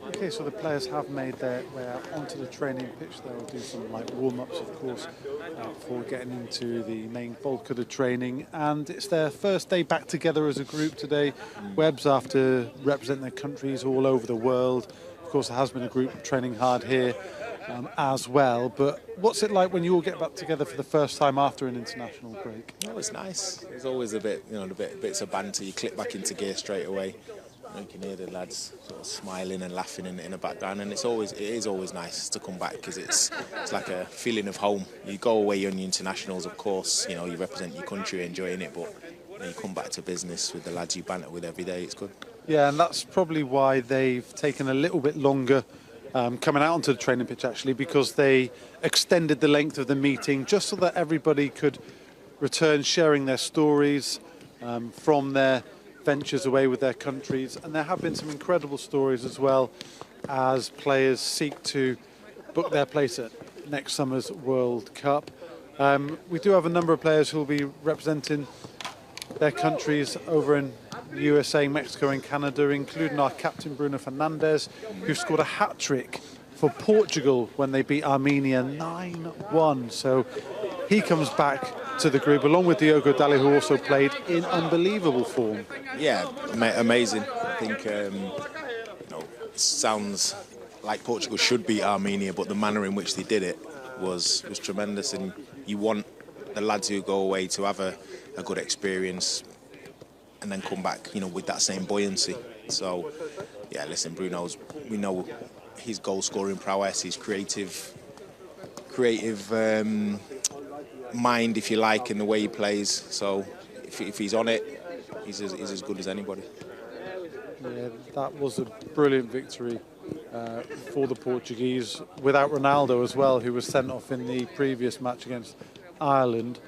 Okay, so the players have made their way out onto the training pitch. They'll do some like warm-ups, of course, before getting into the main bulk of the training. And it's their first day back together as a group today. Webbs, after representing their countries all over the world. Of course, there has been a group training hard here as well. But what's it like when you all get back together for the first time after an international break? Oh, it's nice. There's always a bit, bits of banter. You click back into gear straight away. You can hear the lads sort of smiling and laughing in the background, and it is always nice to come back because it's like a feeling of home. You go away on your internationals, of course, you represent your country, enjoying it, but you come back to business with the lads you banter with every day. It's good. Yeah, and that's probably why they've taken a little bit longer coming out onto the training pitch, actually, because they extended the length of the meeting just so that everybody could return sharing their stories from their ventures away with their countries. And there have been some incredible stories as well as players seek to book their place at next summer's World Cup. We do have a number of players who will be representing their countries over in the USA, Mexico and Canada, including our captain Bruno Fernandes, who scored a hat-trick for Portugal when they beat Armenia 9-1. So he comes back to the group, along with Diogo Dalot, who also played in unbelievable form. Yeah, amazing. I think it sounds like Portugal should beat Armenia, but the manner in which they did it was tremendous. And you want the lads who go away to have a good experience and then come back, with that same buoyancy. So, yeah, listen, we know his goal-scoring prowess, his creative mind, if you like, in the way he plays. So if he's on it, he's as good as anybody. Yeah, that was a brilliant victory for the Portuguese, without Ronaldo as well, who was sent off in the previous match against Ireland.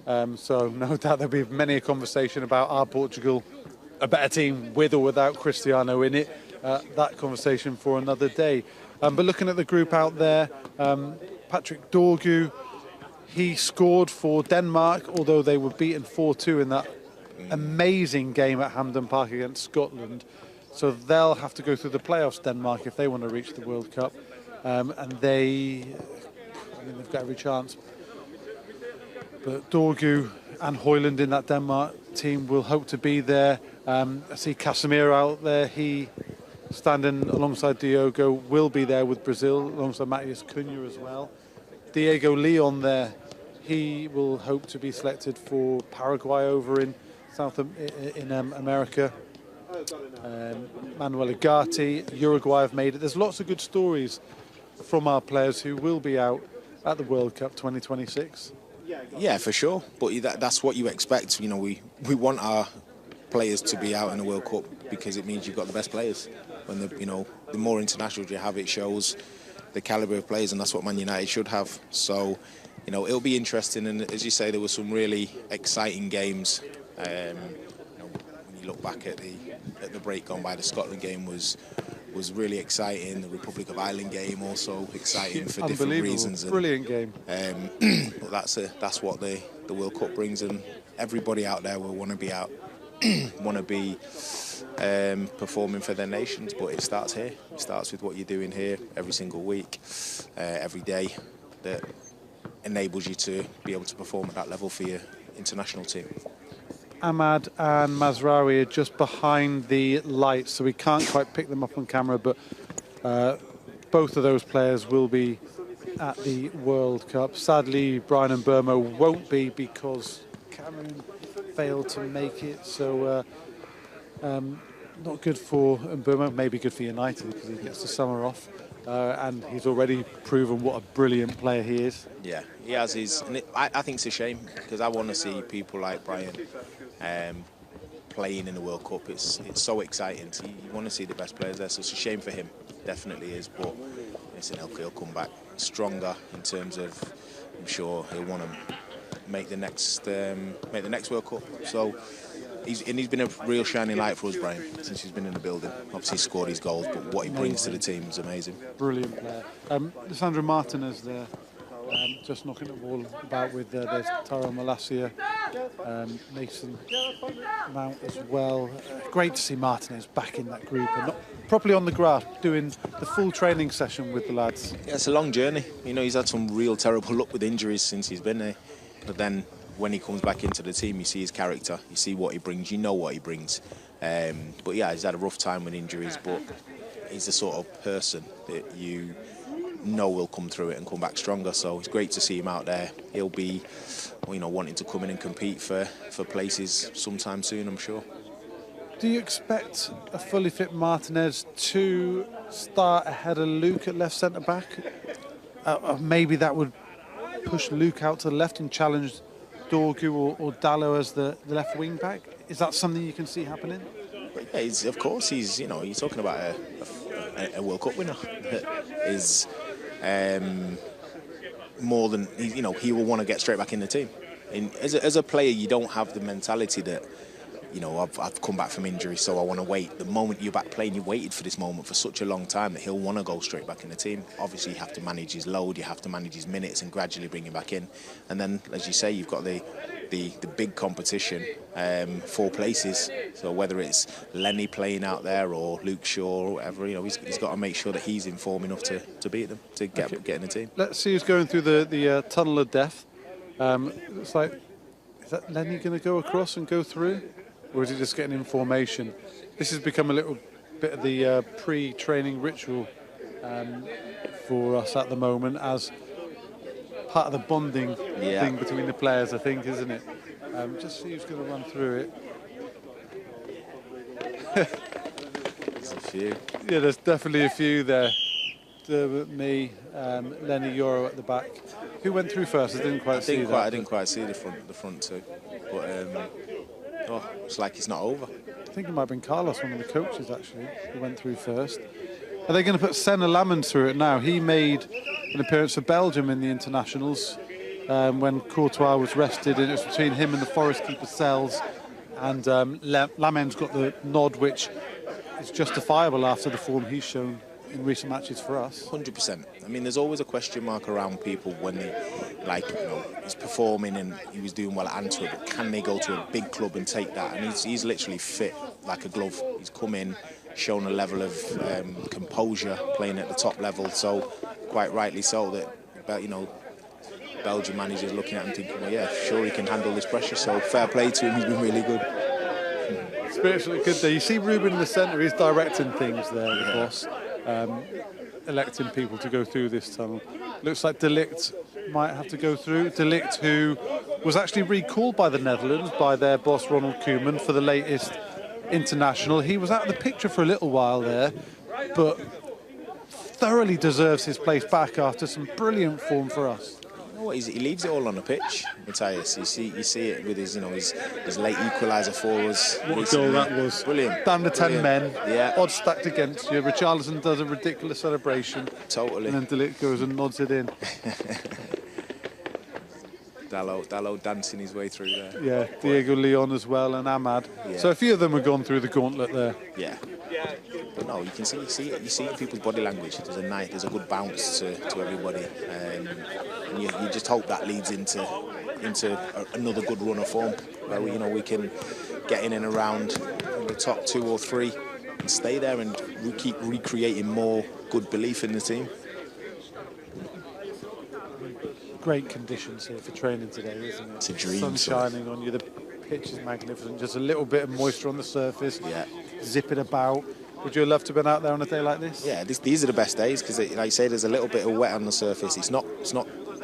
So no doubt there'll be many a conversation about our Portugal a better team with or without Cristiano in it. That conversation for another day. But looking at the group out there, Patrick Dorgu, he scored for Denmark, although they were beaten 4-2 in that amazing game at Hampden Park against Scotland. So they'll have to go through the playoffs, Denmark, if they want to reach the World Cup. And they've got every chance. But Dorgu and Haaland in that Denmark team will hope to be there. I see Casemiro out there. He, standing alongside Diogo, will be there with Brazil, alongside Matheus Cunha as well. Diego Leon there, he will hope to be selected for Paraguay over in America. Manuel Ugarte, Uruguay have made it. There's lots of good stories from our players who will be out at the World Cup 2026. Yeah, for sure. But that's what you expect. We want our players to be out in the World Cup because it means you've got the best players. When the more internationals you have, it shows the calibre of players, and that's what Man United should have. So, it'll be interesting. And as you say, there were some really exciting games. When you look back at the break gone by, the Scotland game was really exciting. The Republic of Ireland game also exciting for different reasons. Brilliant game. But that's what the World Cup brings, and everybody out there will want to be out, want to be performing for their nations. But it starts here. It starts with what you're doing here every single week, every day, that enables you to be able to perform at that level for your international team. Ahmad and Mazraoui are just behind the lights, so we can't quite pick them up on camera, but both of those players will be at the World Cup. Sadly, Brian and Burma won't be because Cameron failed to make it, so not good for Mbeumo, maybe good for United because he gets the summer off, and he's already proven what a brilliant player he is. Yeah, he has his, and I think it's a shame because I want to see people like Brian playing in the World Cup. It's so exciting. You want to see the best players there, so it's a shame for him, definitely is. But listen, he'll come back stronger in terms of, I'm sure he'll want to make the next World Cup. So he's been a real shining light for us, Brian, since he's been in the building. Obviously, he scored his goals, but what he brings to the team is amazing. Brilliant player. Lisandro Martinez there, just knocking the ball about with there's Taro Malacia, Mason Mount as well. Great to see Martinez back in that group and not properly on the grass, doing the full training session with the lads. Yeah, it's a long journey. You know, he's had some real terrible luck with injuries since he's been there. But then when he comes back into the team, you see his character, you see what he brings, you know what he brings. But yeah, he's had a rough time with injuries, but he's the sort of person that you know will come through it and come back stronger. So it's great to see him out there. He'll be, you know, wanting to come in and compete for places sometime soon, I'm sure. Do you expect a fully fit Martinez to start ahead of Luke at left centre back? Maybe that would push Luke out to the left and challenge Dorgu or Dallo as the left wing back. Is that something you can see happening? Yeah, of course, you know, you're talking about a World Cup winner. Is more than, you know, he will want to get straight back in the team. As a player, you don't have the mentality that, you know, I've come back from injury, so I want to wait. The moment you're back playing, you waited for this moment for such a long time that he'll want to go straight back in the team. Obviously, you have to manage his load, you have to manage his minutes and gradually bring him back in. And then, as you say, you've got the big competition, 4 places. So whether it's Lenny playing out there or Luke Shaw or whatever, you know, he's got to make sure that he's in form enough to beat them, to get in the team. Let's see who's going through the tunnel of death. Looks like, is that Lenny going to go across and go through? Or is he just getting information? This has become a little bit of the pre-training ritual for us at the moment, as part of the bonding thing between the players, I think, isn't it? Just see who's going to run through it. There's a few. Yeah, there's definitely a few there. Me, Lenny Yoro at the back. Who went through first? I didn't quite see that. I didn't quite see the front two. But it's like it's not over. I think it might have been Carlos, one of the coaches, actually, who went through first. Are they going to put Senna Lamond through it now? He made an appearance for Belgium in the internationals when Courtois was rested, and it was between him and the Forest keeper Sells. And Lamond's got the nod, which is justifiable after the form he's shown in recent matches for us. 100%. I mean, there's always a question mark around people when they, like, you know, he's performing and he was doing well at Antwerp, but can they go to a big club and take that? And he's literally fit like a glove. He's come in, shown a level of composure, playing at the top level. So, quite rightly so, that, you know, Belgian managers looking at him thinking, well, yeah, sure, he can handle this pressure. So, fair play to him. He's been really good. Spiritually good there. You see Ruben in the centre. He's directing things there, the boss. Electing people to go through this tunnel. Looks like De Ligt might have to go through. De Ligt, who was actually recalled by the Netherlands by their boss Ronald Koeman for the latest international. He was out of the picture for a little while there, but thoroughly deserves his place back after some brilliant form for us. You know what, he leaves it all on the pitch, Matthias. You see it with his, you know, his late equaliser for us. What a goal that was. Brilliant. Down to 10 men, yeah. Odds stacked against you. Richarlison does a ridiculous celebration. Totally. And then De Ligt goes and nods it in. Dallo dancing his way through there. Yeah, Diego Leon as well, and Ahmad. Yeah. So a few of them have gone through the gauntlet there. Yeah. But no, you see it in people's body language. There's a good bounce to everybody. And you just hope that leads into another good run of form where we can get in and around the top 2 or 3 and stay there, and we keep recreating more good belief in the team. Great conditions here for training today, isn't it? It's a dream. Sun shining on you, the pitch is magnificent, just a little bit of moisture on the surface. Yeah. Zip it about. Would you love to have been out there on a day like this? Yeah, these are the best days because, like you say, there's a little bit of wet on the surface. It's not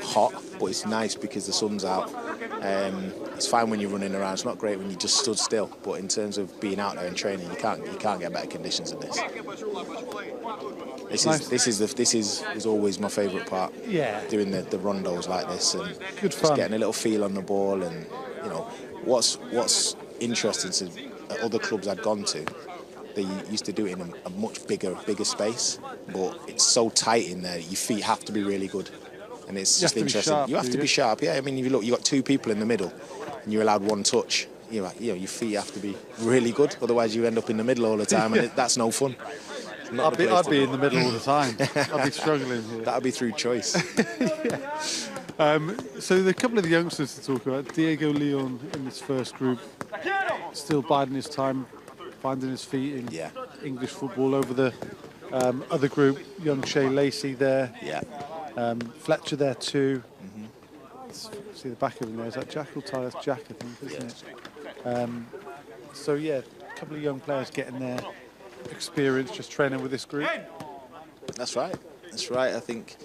hot, but it's nice because the sun's out. It's fine when you're running around. It's not great when you just stood still. But in terms of being out there and training, you can't get better conditions than this. This is always my favourite part. Yeah. Doing the rondos like this and good just fun. Getting a little feel on the ball, and what's interesting to other clubs I've gone to. they used to do it in a much bigger space, but it's so tight in there. Your feet have to be really good, and it's just interesting. You have to be sharp. Yeah, I mean, if you look, you got two people in the middle, and you're allowed one touch. You know, your feet have to be really good, otherwise you end up in the middle all the time, and that's no fun. I'd be in the middle all the time. I'd be struggling here. That'd be through choice. So the couple of the youngsters to talk about, Diego Leon in this first group, still biding his time, finding his feet in English football. Over the other group, young Shea Lacey there. Yeah. Fletcher there too. See the back of him there. Is that Jack or Tyler? That's Jack, I think, isn't it? So yeah, a couple of young players getting their experience just training with this group. That's right. That's right. I think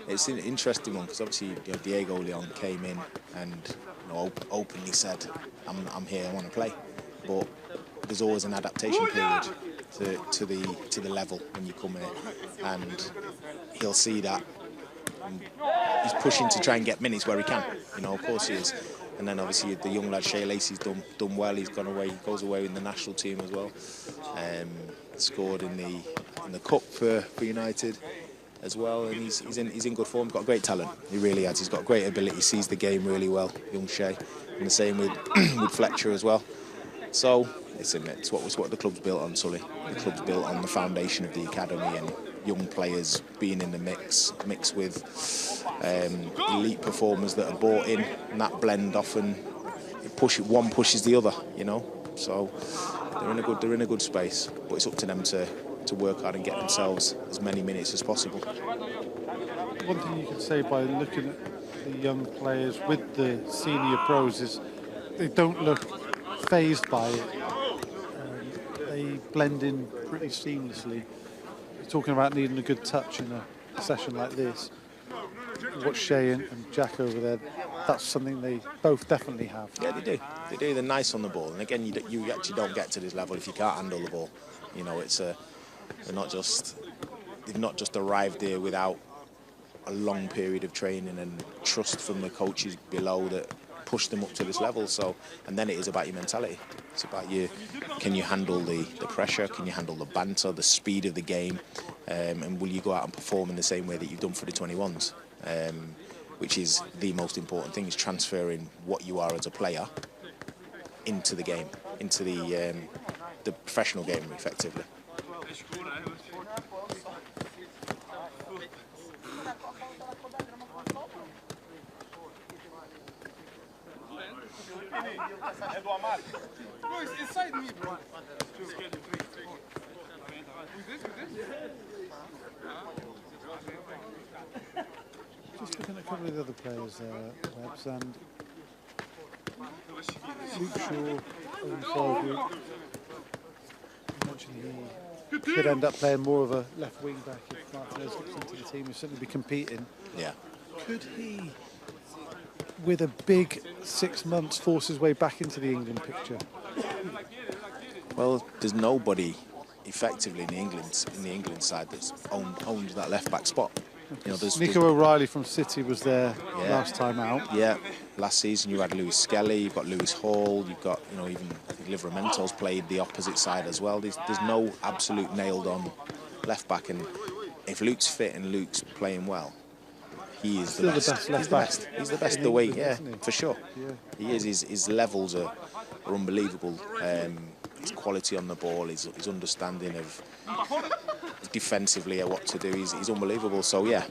it's an interesting one because obviously Diego Leon came in and openly said, "I'm here. I want to play," but there's always an adaptation period to the level when you come here, and he'll see that. He's pushing to try and get minutes where he can. Of course he is. And then obviously the young lad Shea Lacey's done well. He goes away in the national team as well. Scored in the cup for United as well, and he's in good form. He's got great talent. He really has. He's got great ability. He sees the game really well, young Shea. And the same with with Fletcher as well. So it's what the club's built on, Sully. The club's built on the foundation of the academy and young players being in the mix with elite performers that are bought in, and that blend often one pushes the other, So they're in a good space, but it's up to them to work hard and get themselves as many minutes as possible. One thing you can say by looking at the young players with the senior pros is they don't look phased by it. They blend in pretty seamlessly. You're talking about needing a good touch in a session like this. What Shea and Jack over there, that's something they both definitely have. Yeah, they do. They do. They're nice on the ball. And again, you actually don't get to this level if you can't handle the ball. They've not just arrived here without a long period of training and trust from the coaches below that push them up to this level. So, and then it is about your mentality. It's about can you handle the pressure? Can you handle the banter, the speed of the game? And will you go out and perform in the same way that you've done for the 21s? Which is the most important thing, is transferring what you are as a player into the game, into the professional game, effectively. Inside me, bro. Just looking at a couple of the other players there, Webbs, and Luke Shaw, Owen Fargood. You mentioned he could end up playing more of a left wing back if Martinez gets into the team. He'll certainly be competing. Yeah. Could he, with a big 6 months, force his way back into the England picture? Well, there's nobody effectively in the England side that's owned that left back spot. Nico O'Reilly from City was there last time out. Yeah, last season you had Lewis Skelly, you've got Lewis Hall, you've got even I think Livramento's played the opposite side as well. There's no absolute nailed on left back, and if Luke's fit and Luke's playing well, he is the best. He's the best. He's the best. The way, for sure. Yeah. He is. His levels are unbelievable. His quality on the ball, his understanding of defensively what to do, he's unbelievable. So yeah,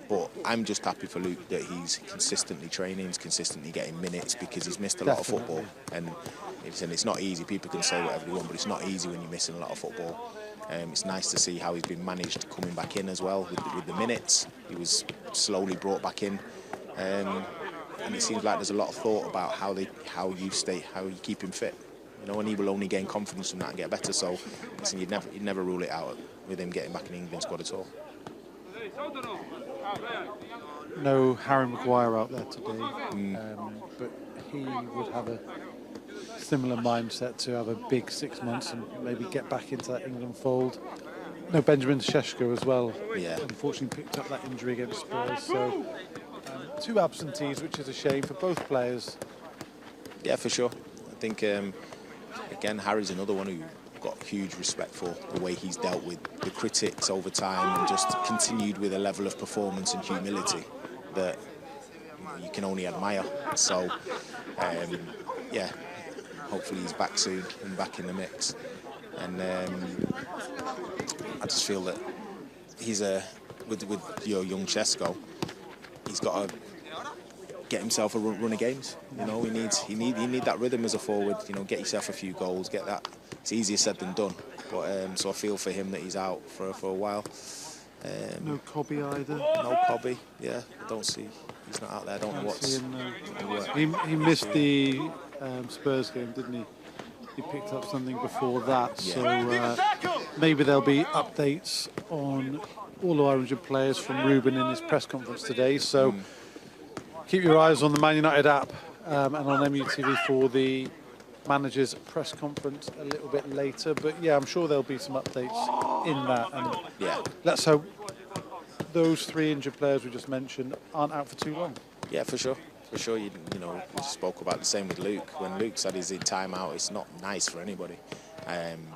but I'm just happy for Luke that he's consistently training, he's consistently getting minutes, because he's missed a lot of football, and it's not easy. People can say whatever they want, but it's not easy when you're missing a lot of football. It's nice to see how he's been managed coming back in as well with the minutes. He was slowly brought back in, and it seems like there's a lot of thought about how you keep him fit. And he will only gain confidence from that and get better. So listen, you'd never rule it out with him getting back in the England squad at all. No Harry Maguire out there today, but he would have a similar mindset to have a big 6 months and maybe get back into that England fold. No Benjamin Šeško as well. Yeah. Unfortunately picked up that injury against Spurs. So 2 absentees, which is a shame for both players. Yeah, for sure. I think again, Harry's another one who got huge respect for the way he's dealt with the critics over time and just continued with a level of performance and humility that you can only admire. So, yeah, hopefully he's back soon and back in the mix. And I just feel that he's with your young Chesko, he's got to get himself a run of games. You know, he need that rhythm as a forward. You know, get yourself a few goals, get that. It's easier said than done. But so I feel for him that he's out for a while. No Cobby either. No Cobby. Yeah, I don't see. He's not out there. I don't know what's. He missed the Spurs game, didn't he? He picked up something before that, Yeah. so maybe there'll be updates on all our injured players from Ruben in his press conference today. So keep your eyes on the Man United app and on MUTV for the manager's press conference a little bit later. But yeah, I'm sure there'll be some updates in that. And Yeah. let's hope those 3 injured players we just mentioned aren't out for too long. Yeah, for sure. For sure, you know, we just spoke about the same with Luke. When Luke's had his time out, it's not nice for anybody. And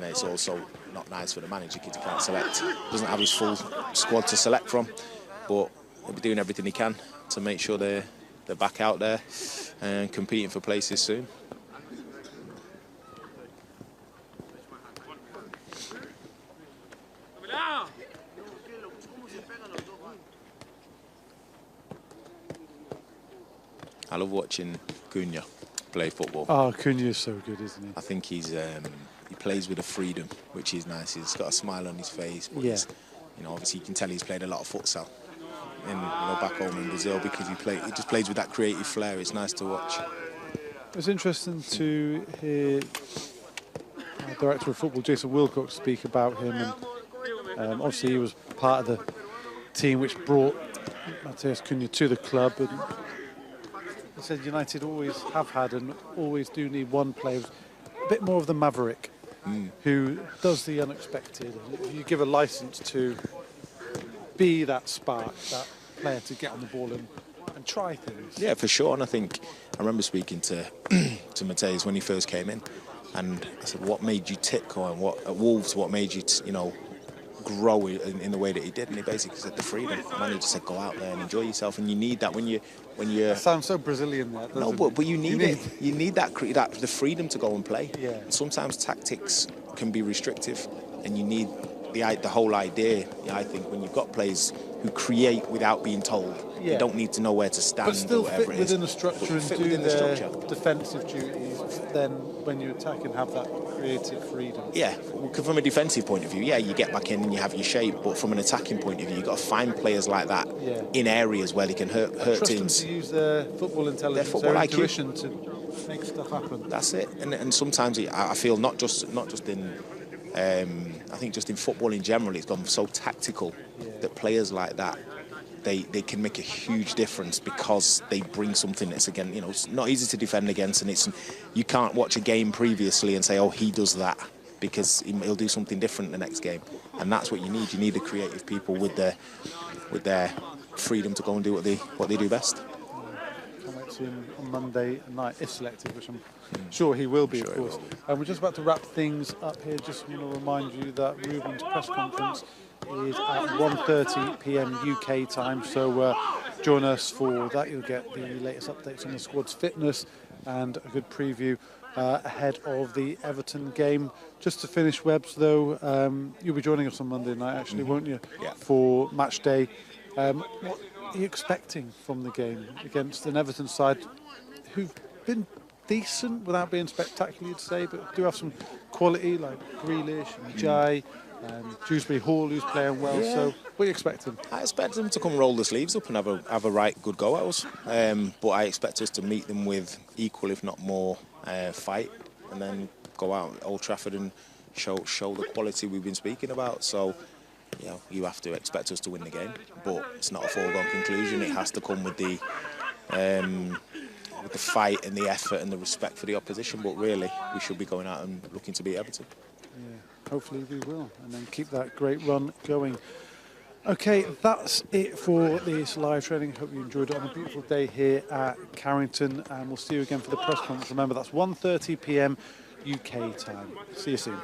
it's also not nice for the manager because he can't select. Doesn't have his full squad to select from. But he'll be doing everything he can to make sure they're back out there and competing for places soon. I love watching Cunha play football. Oh, Cunha's so good, isn't he? I think he plays with a freedom, which is nice. He's got a smile on his face. But Yeah. you know, obviously you can tell he's played a lot of futsal back home in Brazil because he just plays with that creative flair. It's nice to watch. It was interesting to hear Director of Football Jason Wilcox speak about him, and obviously he was part of the team which brought Matheus Cunha to the club, and he said United always have had and always do need one player, a bit more of the maverick, who does the unexpected. And if you give a licence to be that spark, that player to get on the ball and try things. Yeah, for sure. And I remember speaking to to Matheus when he first came in, and I said, "What made you tick, or what at Wolves? What made you, grow in the way that he did?" And he basically said the freedom. The manager said, "Go out there and enjoy yourself." And you need that when you're. That sounds so Brillian there. No, but you need it. You need that the freedom to go and play. Yeah. And sometimes tactics can be restrictive, and you need the whole idea. I think when you've got players who create without being told, they don't need to know where to stand. But still or whatever fit within the structure and fit do within the their structure. defensive duties. Then when you attack and have that creative freedom. Yeah, from a defensive point of view, you get back in and you have your shape. But from an attacking point of view, you've got to find players like that in areas where they can hurt Trust teams. them to use their football intelligence, football their IQ. intuition to make stuff happen. That's it. And sometimes I feel not just in I think just in football in general, it's gone so tactical that players like that they can make a huge difference because they bring something that's, again, it's not easy to defend against, and you can't watch a game previously and say, oh, he does that, because he'll do something different the next game. And that's what you need. You need the creative people with their freedom to go and do what they do best. Can't wait to see him on Monday night, if selected, which I'm sure he will be, of course. And we're just about to wrap things up here. Just want to remind you that Ruben's press conference is at 1:30 p.m. UK time, so join us for that. You'll get the latest updates on the squad's fitness and a good preview ahead of the Everton game. Just to finish, Webbs, though, you'll be joining us on Monday night, actually, won't you, for match day. What are you expecting from the game against an Everton side who've been decent without being spectacular, you'd say, but do have some quality like Grealish and Jai and Dewsbury Hall, who's playing well. So what are you expecting? I expect them to come roll the sleeves up and have a right good go at us. But I expect us to meet them with equal, if not more, fight, and then go out at Old Trafford and show the quality we've been speaking about. So, you have to expect us to win the game, but it's not a foregone conclusion. It has to come with the fight and the effort and the respect for the opposition. But really, we should be going out and looking to beat Everton. Yeah, hopefully we will, and then keep that great run going. Okay, that's it for this live training. Hope you enjoyed it on a beautiful day here at Carrington, and we'll see you again for the press conference. Remember, that's 1:30 p.m. UK time. See you soon.